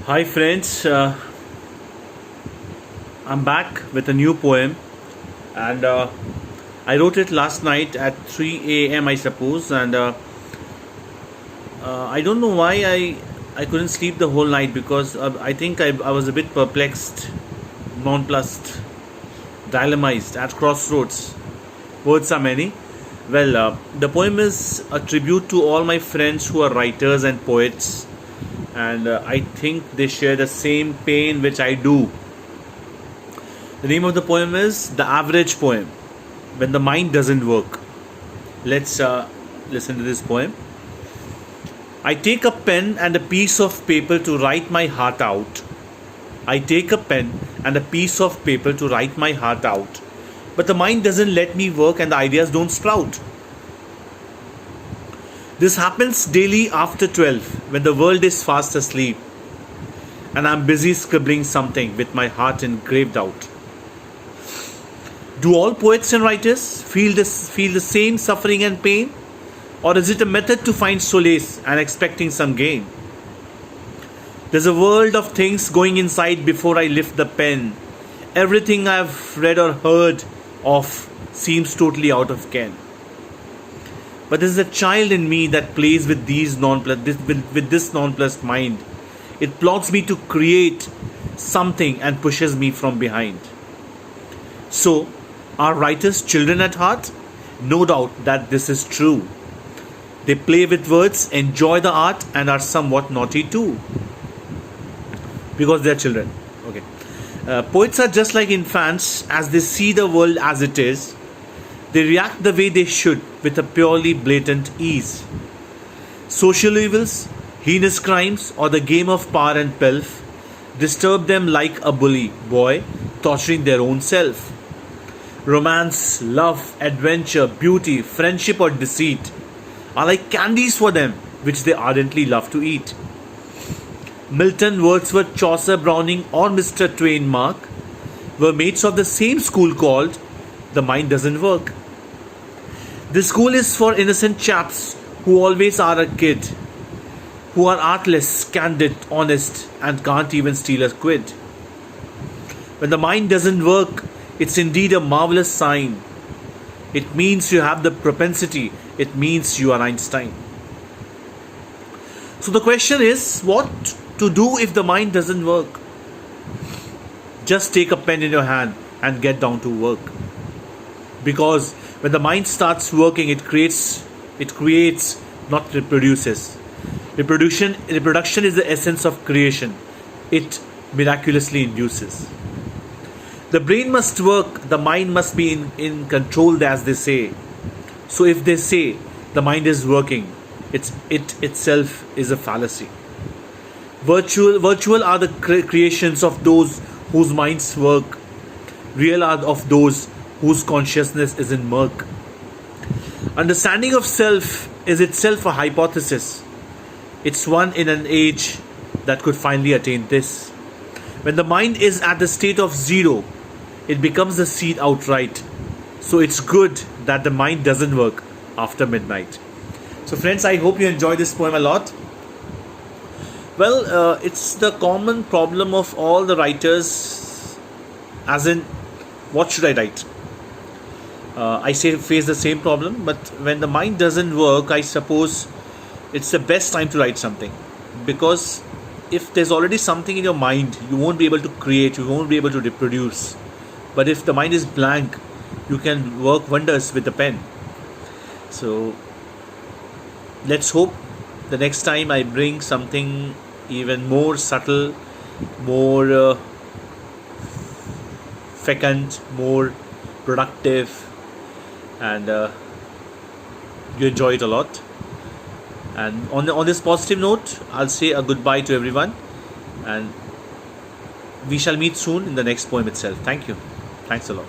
Hi friends, I'm back with a new poem, and I wrote it last night at 3 a.m. I suppose, and I don't know why I couldn't sleep the whole night because I think I was a bit perplexed, nonplussed, dilemmatized, at crossroads. Words are many. Well, the poem is a tribute to all my friends who are writers and poets, and I think they share the same pain which I do. The name of the poem is The Average Poem, When the Mind Doesn't Work. Let's listen to this poem. I take a pen and a piece of paper to write my heart out. I take a pen and a piece of paper to write my heart out. But the mind doesn't let me work and the ideas don't sprout. This happens daily after 12 when the world is fast asleep and I'm busy scribbling something with my heart engraved out. Do all poets and writers feel the same suffering and pain? Or is it a method to find solace and expecting some gain? There's a world of things going inside before I lift the pen. Everything I've read or heard of seems totally out of ken. But there's a child in me that plays with with this nonplussed mind. It plots me to create something and pushes me from behind. So, are writers children at heart? No doubt that this is true. They play with words, enjoy the art, and are somewhat naughty too. Because they're children. Okay. Poets are just like infants as they see the world as it is. They react the way they should with a purely blatant ease. Social evils, heinous crimes, or the game of power and pelf disturb them like a bully boy torturing their own self. Romance, love, adventure, beauty, friendship, or deceit are like candies for them, which they ardently love to eat. Milton, Wordsworth, Chaucer, Browning, or Mr. Twain Mark were mates of the same school called The Mind Doesn't Work. This school is for innocent chaps who always are a kid, who are artless, candid, honest, and can't even steal a quid. When the mind doesn't work, it's indeed a marvelous sign. It means you have the propensity, it means you are Einstein. So the question is, what to do if the mind doesn't work? Just take a pen in your hand and get down to work. Because when the mind starts working, it creates, not reproduces. Reproduction is the essence of creation. It miraculously induces. The brain must work, the mind must be in control, as they say. So if they say the mind is working, it itself is a fallacy. Virtual are the creations of those whose minds work. Real are of those whose consciousness is in murk. Understanding of self is itself a hypothesis. It's one in an age that could finally attain this. When the mind is at the state of zero, it becomes the seed outright. So it's good that the mind doesn't work after midnight. So friends, I hope you enjoy this poem a lot. Well, it's the common problem of all the writers, as in, what should I write? Face the same problem, but when the mind doesn't work, I suppose it's the best time to write something. Because if there's already something in your mind, you won't be able to create, you won't be able to reproduce. But if the mind is blank, you can work wonders with the pen. So let's hope the next time I bring something even more subtle, more fecund, more productive, and you enjoy it a lot. And on this positive note, I'll say a goodbye to everyone, and we shall meet soon in the next poem itself. Thank you. Thanks a lot.